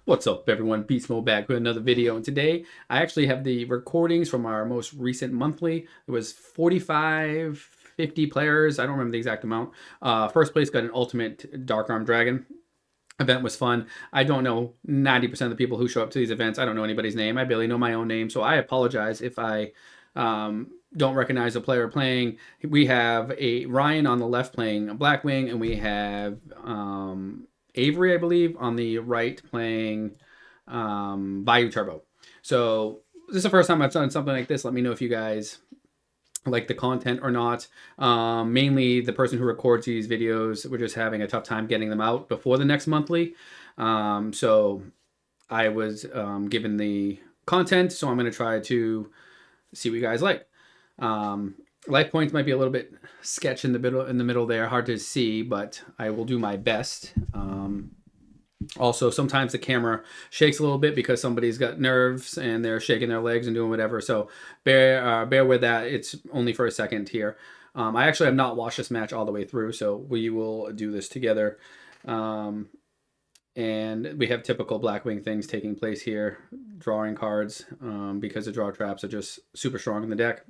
What's up, everyone? Beast Mode back with another video, and today I actually have the recordings from our most recent monthly. It was 45, 50 players. I don't remember the exact amount. First place got an Ultimate Dark Arm Dragon. Event was fun. I don't know 90% of the people who show up to these events. I don't know anybody's name. I barely know my own name, so I apologize if I don't recognize a player playing. We have a Ryan on the left playing a Blackwing, and we have Avery, I believe, on the right playing Vayu Turbo. So this is the first time I've done something like this. Let me know if you guys like the content or not. Mainly the person who records these videos, we're just having a tough time getting them out before the next monthly. So I was given the content, so I'm going to try to see what you guys like. Life points might be a little bit sketch in the middle there, hard to see, but I will do my best. Also, sometimes the camera shakes a little bit because somebody's got nerves and they're shaking their legs and doing whatever. So bear with that. It's only for a second here. I actually have not watched this match all the way through, so we will do this together. And we have typical Blackwing things taking place here, drawing cards because the draw traps are just super strong in the deck.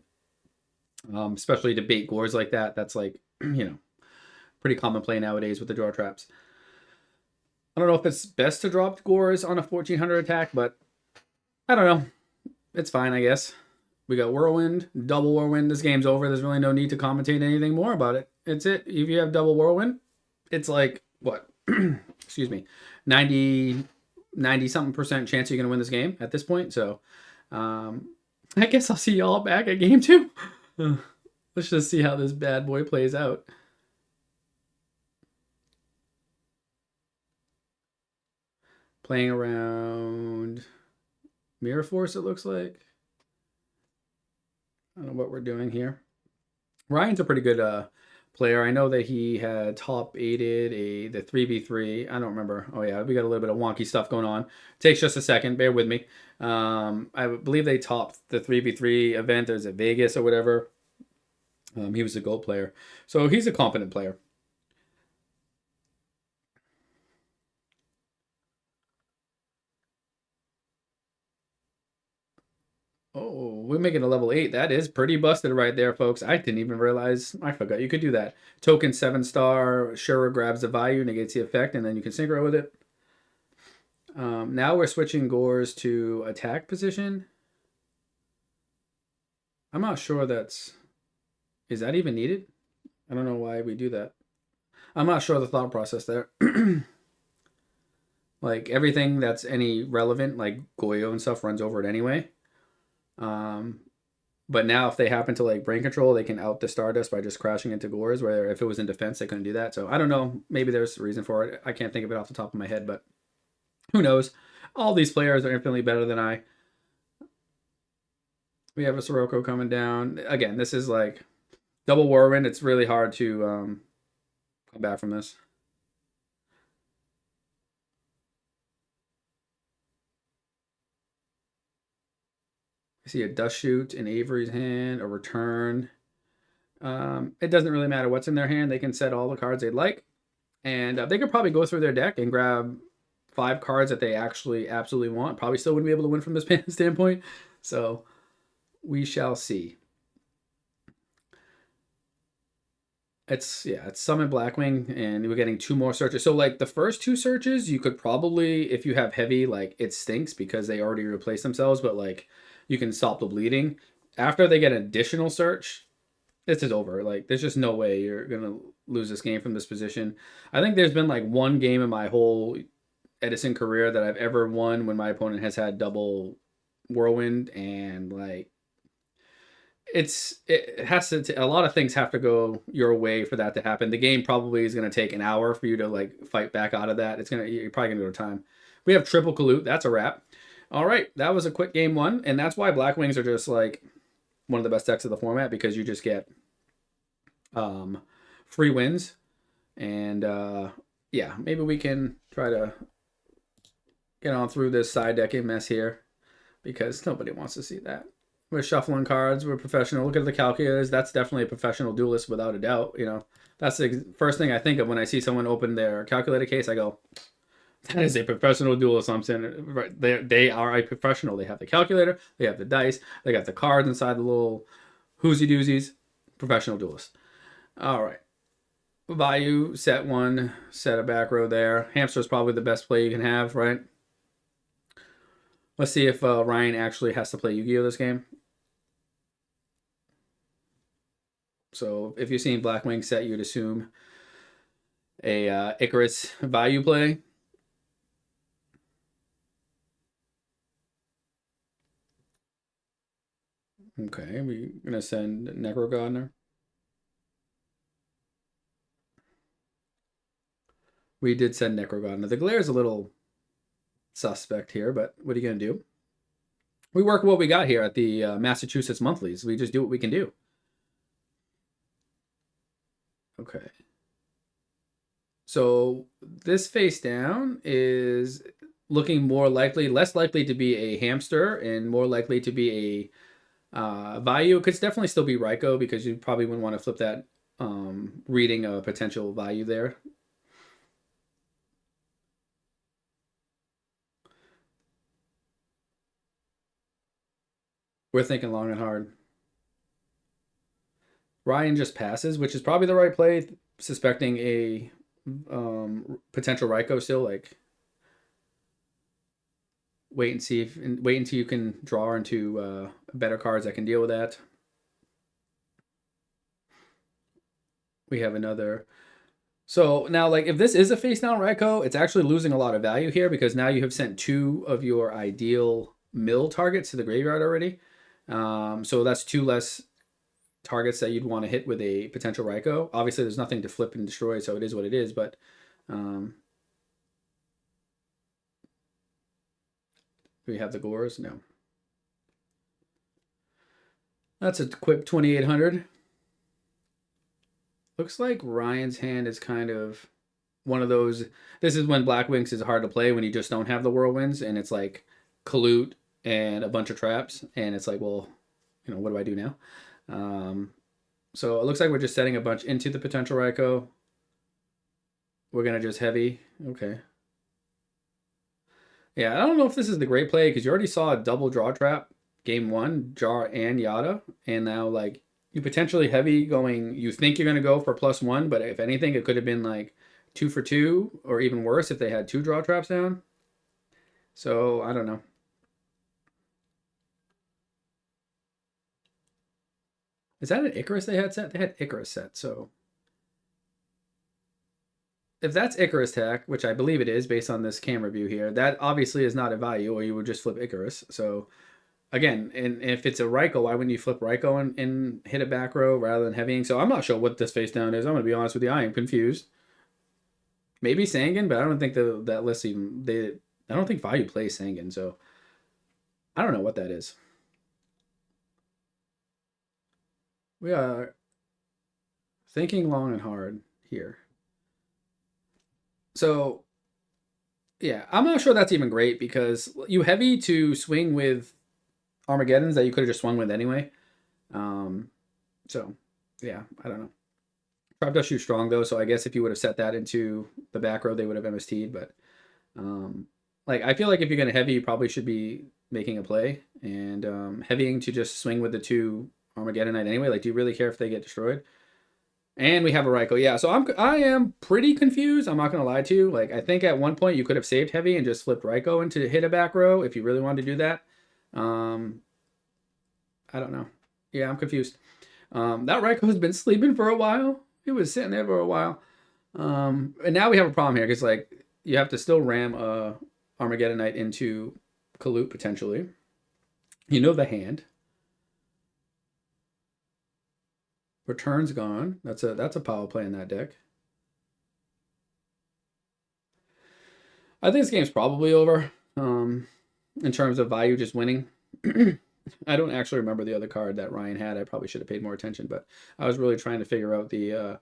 Especially to bait gores like that. That's like, pretty common play nowadays with the draw traps. I don't know if it's best to drop gores on a 1400 attack, but I don't know. It's fine, I guess. We got Whirlwind, double Whirlwind. This game's over. There's really no need to commentate anything more about it. It's it. If you have double Whirlwind, it's like, what? Excuse me. 90 something% chance you're going to win this game at this point. So I guess I'll see y'all back at game 2. Let's just see how this bad boy plays out. Playing around Mirror Force, it looks like. I don't know what we're doing here. Ryan's a pretty good player. I know that he had top 8'd the 3v3. I don't remember. Oh yeah, we got a little bit of wonky stuff going on. Takes just a second. Bear with me. I believe they topped the 3v3 event. There's a Vegas or whatever. He was a gold player. So he's a competent player. Oh, we're making a level 8. That is pretty busted right there, folks. I didn't even realize. I forgot you could do that. Token 7-star. Shura grabs the value, negates the effect, and then you can synchro with it. Now we're switching gores to attack position. I'm not sure that's... Is that even needed? I don't know why we do that. I'm not sure the thought process there. Like, everything that's any relevant, like Yugioh and stuff, runs over it anyway. But now if they happen to like brain control, they can out the Stardust by just crashing into gores, where if it was in defense, they couldn't do that. So I don't know. Maybe there's a reason for it. I can't think of it off the top of my head, but who knows? All these players are infinitely better than I. We have a Sirocco coming down. Again, this is like double Whirlwind. It's really hard to come back from this. I see a Dust Shoot in Avery's hand, a Return. It doesn't really matter what's in their hand. They can set all the cards they'd like. And they could probably go through their deck and grab 5 cards that they actually absolutely want. Probably still wouldn't be able to win from this standpoint. So we shall see. It's Summon Blackwing, and we're getting 2 more searches. So like the first 2 searches, you could probably, if you have heavy, like it stinks because they already replaced themselves, but like you can stop the bleeding. After they get an additional search, this is over. Like there's just no way you're gonna lose this game from this position. I think there's been like 1 game in my whole Edison career that I've ever won when my opponent has had double Whirlwind, and like it has to a lot of things have to go your way for that to happen. The game probably is going to take an hour for you to like fight back out of that. You're probably going to go to time. We have triple Kalut. That's a wrap. All right, that was a quick game 1, and that's why Blackwings are just like one of the best decks of the format, because you just get free wins. And yeah, maybe we can try to get on through this side decking mess here, because nobody wants to see that. We're shuffling cards. We're professional. Look at the calculators. That's definitely a professional duelist without a doubt. That's the first thing I think of when I see someone open their calculator case. I go, That is a professional duelist. I'm saying, right? They are a professional. They have the calculator, they have the dice, they got the cards inside the little whoozy doozies. Professional duelist. All right. Vayu, set one, set a back row there. Hamster is probably the best play you can have, right? Let's see if Ryan actually has to play Yu-Gi-Oh this game. So if you're seeing Blackwing set, you'd assume a Icarus Vayu play. Okay, we're gonna send Necro Gardener. We did send Necro Gardener. The glare is a little suspect here, but what are you gonna do? We work what we got here at the Massachusetts Monthlies. We just do what we can do. Okay. So this face down is looking more likely, less likely to be a hamster and more likely to be a Vayu. It could definitely still be Raiko because you probably wouldn't want to flip that reading a potential Vayu there. We're thinking long and hard. Ryan just passes, which is probably the right play, suspecting a potential Raiko still. Like, wait and see if, and wait until you can draw into better cards that can deal with that. We have another. So now, like, if this is a face down Raiko, it's actually losing a lot of value here because now you have sent two of your ideal mill targets to the graveyard already. So that's two less targets that you'd want to hit with a potential Raiko. Obviously, there's nothing to flip and destroy, so it is what it is. But we have the Gores? No. That's a quick 2,800. Looks like Ryan's hand is kind of one of those. This is when Blackwings is hard to play when you just don't have the whirlwinds and it's like Colute and a bunch of traps, and it's like, well, what do I do now? So it looks like we're just setting a bunch into the potential Raiko. We're gonna just heavy. Okay. Yeah, I don't know if this is the great play because you already saw a double draw trap game one, Jar and Yada, and now like you potentially heavy going. You think you're gonna go for +1, but if anything, it could have been like 2 for 2, or even worse if they had 2 draw traps down. So I don't know. Is that an Icarus they had set? They had Icarus set, so if that's Icarus tech, which I believe it is based on this camera view here, that obviously is not a Vayu, or you would just flip Icarus. So again, and if it's a Raiko, why wouldn't you flip Raiko and hit a back row rather than heavying? So I'm not sure what this face down is. I'm gonna be honest with you, I am confused. Maybe Sangan, but I don't think that list even I don't think Vayu plays Sangan, so I don't know what that is. We are thinking long and hard here. So yeah, I'm not sure that's even great because you heavy to swing with Armageddons that you could have just swung with anyway. So yeah, I don't know. Trap does shoot strong though, so I guess if you would have set that into the back row, they would have MST'd. But like I feel like if you're gonna heavy, you probably should be making a play and heavying to just swing with the 2 Armageddonite anyway. Like, do you really care if they get destroyed? And we have a Raiko. Yeah, so I am pretty confused. I'm not gonna lie to you. Like, I think at one point you could have saved heavy and just flipped Raiko into hit a back row if you really wanted to do that. I don't know. Yeah, I'm confused. That Raiko has been sleeping for a while. It was sitting there for a while. And now we have a problem here because like you have to still ram Armageddonite into Colute potentially. You know the hand. Return's gone. That's a power play in that deck. I think this game's probably over. In terms of Vayu just winning. I don't actually remember the other card that Ryan had. I probably should have paid more attention, but I was really trying to figure out I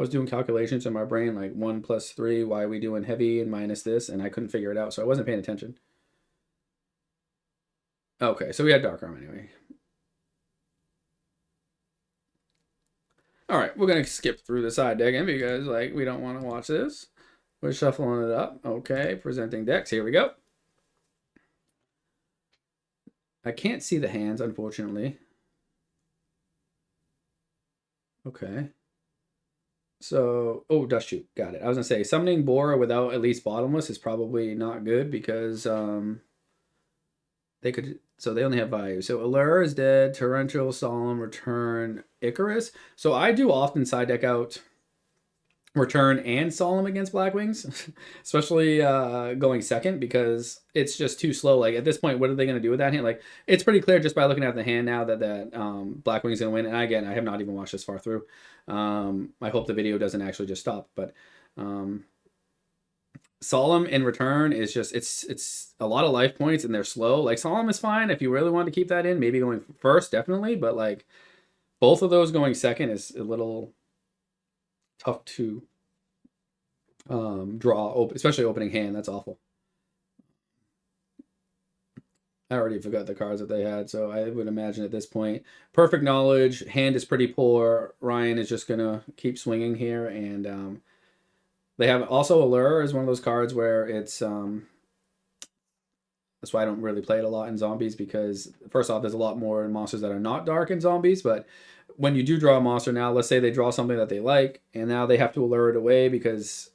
was doing calculations in my brain, like 1 + 3, why are we doing heavy and minus this, and I couldn't figure it out, so I wasn't paying attention. Okay, so we had Dark Arm anyway. All right, we're gonna skip through the side deck because like we don't want to watch this. We're shuffling it up. Okay, presenting decks. Here we go. I can't see the hands, unfortunately. Okay. So, oh, Dust Shoot. Got it. I was going to say, summoning Bora without at least Bottomless is probably not good because they could. So they only have Vayu. So Allure is dead. Torrential, Solemn, Return, Icarus. So I do often side deck out Return and Solemn against Blackwings, especially going second because it's just too slow. Like at this point, what are they going to do with that hand? Like it's pretty clear just by looking at the hand now that Blackwing's going to win. And again, I have not even watched this far through. I hope the video doesn't actually just stop. But Solemn in Return is just it's a lot of life points and they're slow. Like Solemn is fine if you really want to keep that in. Maybe going first, definitely. But like both of those going second is a little tough to draw, especially opening hand. That's awful. I already forgot the cards that they had, so I would imagine at this point, perfect knowledge. Hand is pretty poor. Ryan is just gonna keep swinging here, and they have also Allure is one of those cards where it's that's why I don't really play it a lot in zombies because first off, there's a lot more monsters that are not dark in zombies, but when you do draw a monster now, let's say they draw something that they like, and now they have to allure it away because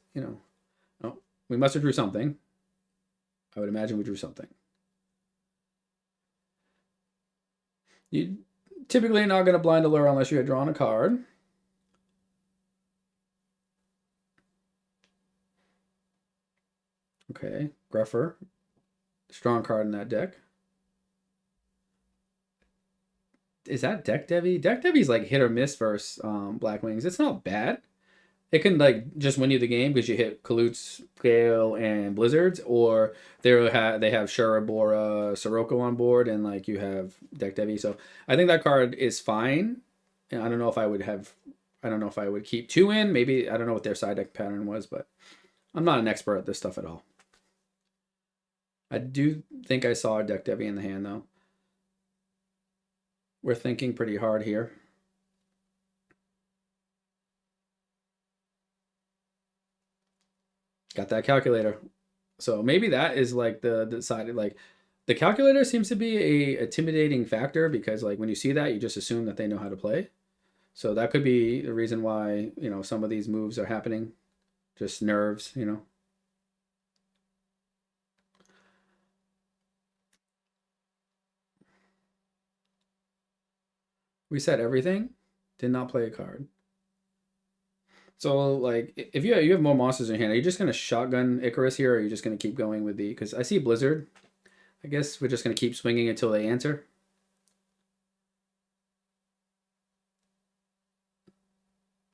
oh, we must have drew something. I would imagine we drew something. You typically not going to blind allure unless you had drawn a card. Okay, Gruffer. Strong card in that deck. Is that Deck Devi? Deck Devi's like hit or miss versus Blackwings. It's not bad. It can like just win you the game because you hit Kalut's, Gale, and Blizzards, or they have Shura, Bora, Sirocco on board, and like you have Deck Devi. So I think that card is fine. And I don't know if I would have. I don't know if I would keep two in. Maybe I don't know what their side deck pattern was, but I'm not an expert at this stuff at all. I do think I saw a Deck Devi in the hand though. We're thinking pretty hard here. Got that calculator. So maybe that is like the side like the calculator seems to be a intimidating factor because like when you see that you just assume that they know how to play. So that could be the reason why, some of these moves are happening. Just nerves. We said everything. Did not play a card. So like if you have more monsters in your hand, are you just gonna shotgun Icarus here, or are you just gonna keep going with the? Because I see Blizzard. I guess we're just gonna keep swinging until they answer.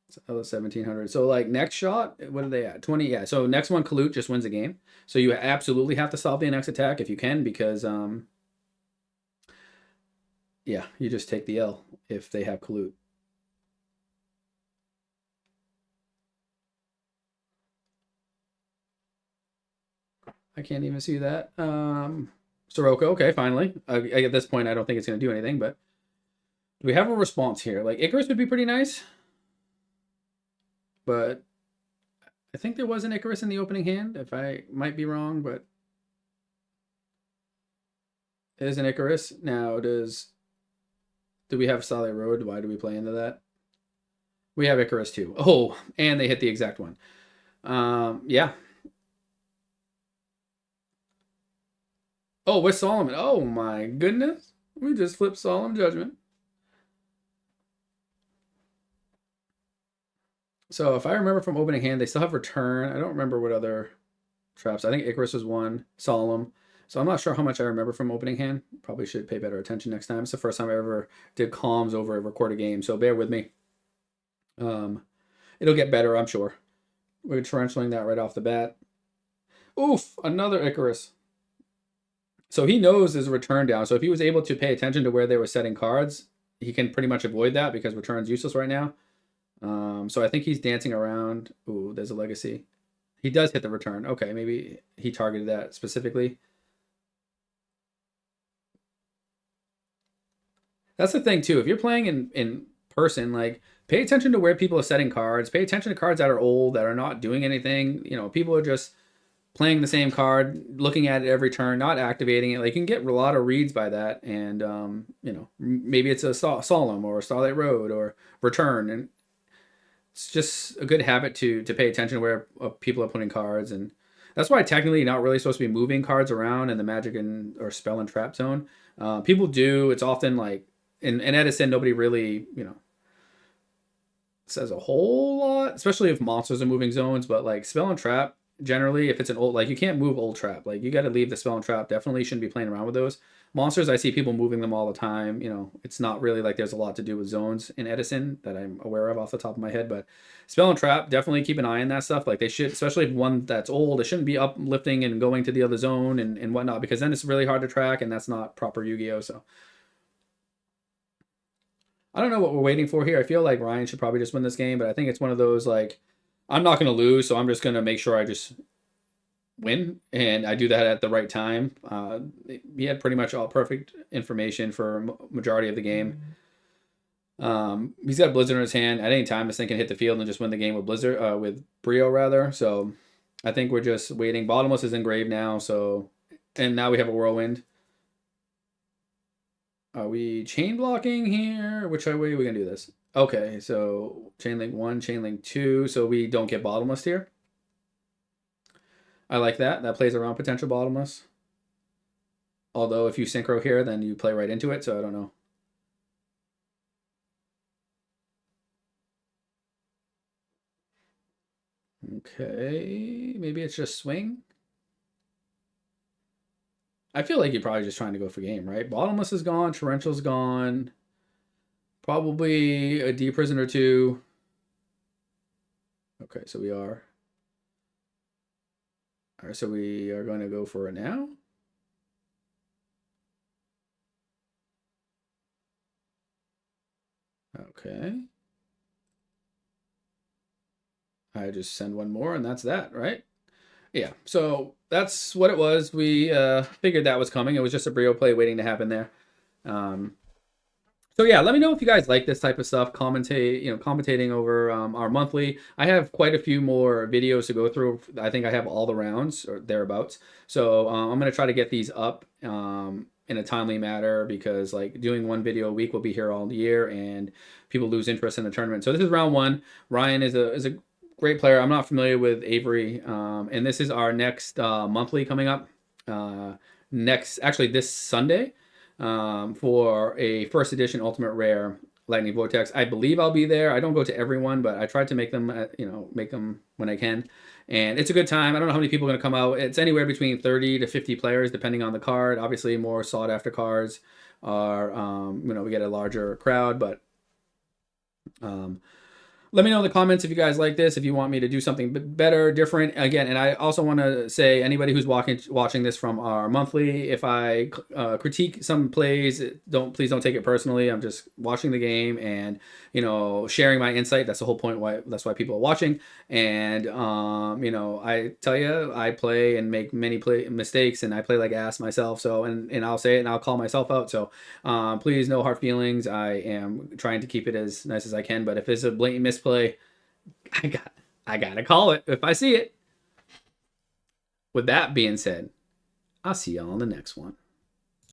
So 1700. So like next shot, what are they at? 20. Yeah. So next one, Kalut just wins a game. So you absolutely have to stop the next attack if you can, because yeah, you just take the L if they have Kalut. I can't even see that. Sirocco, okay, finally. At this point, I don't think it's going to do anything, but do we have a response here? Like, Icarus would be pretty nice, but I think there was an Icarus in the opening hand, if I might be wrong, but it is an Icarus. Now, do we have Solid Road? Why do we play into that? We have Icarus too. Oh, and they hit the exact one. Yeah. Oh, with Solomon. Oh my goodness. We just flipped Solemn Judgment. So if I remember from opening hand, they still have Return. I don't remember what other traps. I think Icarus was one. Solemn. So I'm not sure how much I remember from opening hand. Probably should pay better attention next time. It's the first time I ever did comms over a recorded game, so bear with me. It'll get better, I'm sure. We're torrentialing that right off the bat. Oof, another Icarus. So he knows his return down. So if he was able to pay attention to where they were setting cards, he can pretty much avoid that because return's useless right now. So I think he's dancing around. Ooh, there's a legacy. He does hit the return. Okay, maybe he targeted that specifically. That's the thing too. If you're playing in person, like pay attention to where people are setting cards. Pay attention to cards that are old, that are not doing anything. People are just playing the same card, looking at it every turn, not activating it. Like, you can get a lot of reads by that, and maybe it's a solemn or a Starlight Road or return, and it's just a good habit to pay attention to where people are putting cards, and that's why technically you're not really supposed to be moving cards around in the magic and or spell and trap zone. People do. It's often like in Edison, nobody really says a whole lot, especially if monsters are moving zones. But like spell and trap, generally, if it's an old, like, you can't move old trap. Like, you got to leave the spell and trap. Definitely shouldn't be playing around with those. Monsters, I see people moving them all the time. It's not really like there's a lot to do with zones in Edison that I'm aware of off the top of my head. But spell and trap, definitely keep an eye on that stuff. Like, they should, especially if one that's old, it shouldn't be uplifting and going to the other zone and whatnot, because then it's really hard to track, and that's not proper Yu-Gi-Oh! So I don't know what we're waiting for here. I feel like Ryan should probably just win this game, but I think it's one of those, like, I'm not going to lose, so I'm just going to make sure I just win, and I do that at the right time. He had pretty much all perfect information for majority of the game. He's got Blizzard in his hand. At any time, this thing can hit the field and just win the game with Blizzard, with Brio rather. So I think we're just waiting. Bottomless is engraved now, and now we have a Whirlwind. Are we chain blocking here? Which way are we gonna do this? Okay, so chain link 1, chain link 2, so we don't get bottomless here. I like that. That plays around potential bottomless. Although if you synchro here, then you play right into it, so I don't know. Okay, maybe it's just swing. I feel like you're probably just trying to go for game, right? Bottomless is gone, Torrential's gone. Probably a D prison or two. Okay, so we are. All right, so we are going to go for it now. Okay. I just send one more, and that's that, right? Yeah, so that's what it was. We figured that was coming. It was just a Brio play waiting to happen there. So yeah, let me know if you guys like this type of stuff. Commentating over our monthly. I have quite a few more videos to go through. I think I have all the rounds or thereabouts. So I'm gonna try to get these up in a timely manner, because like doing one video a week will be here all year, and people lose interest in the tournament. So this is round 1. Ryan is a great player. I'm not familiar with Avery, and this is our next monthly coming up. Actually this Sunday. For a first edition Ultimate Rare Lightning Vortex. I believe I'll be there. I don't go to everyone, but I try to make them, make them when I can. And it's a good time. I don't know how many people are going to come out. It's anywhere between 30 to 50 players, depending on the card. Obviously, more sought after cards are, we get a larger crowd, but let me know in the comments if you guys like this, if you want me to do something better, different. Again, and I also want to say, anybody who's watching this from our monthly, if I critique some plays, please don't take it personally. I'm just watching the game and sharing my insight. That's the whole point. That's why people are watching. And I tell you, I play and make many mistakes, and I play like ass myself. So and I'll say it and I'll call myself out. So please, no hard feelings. I am trying to keep it as nice as I can. But if it's a blatant misplay, I gotta call it if I see it. With that being said, I'll see y'all on the next one.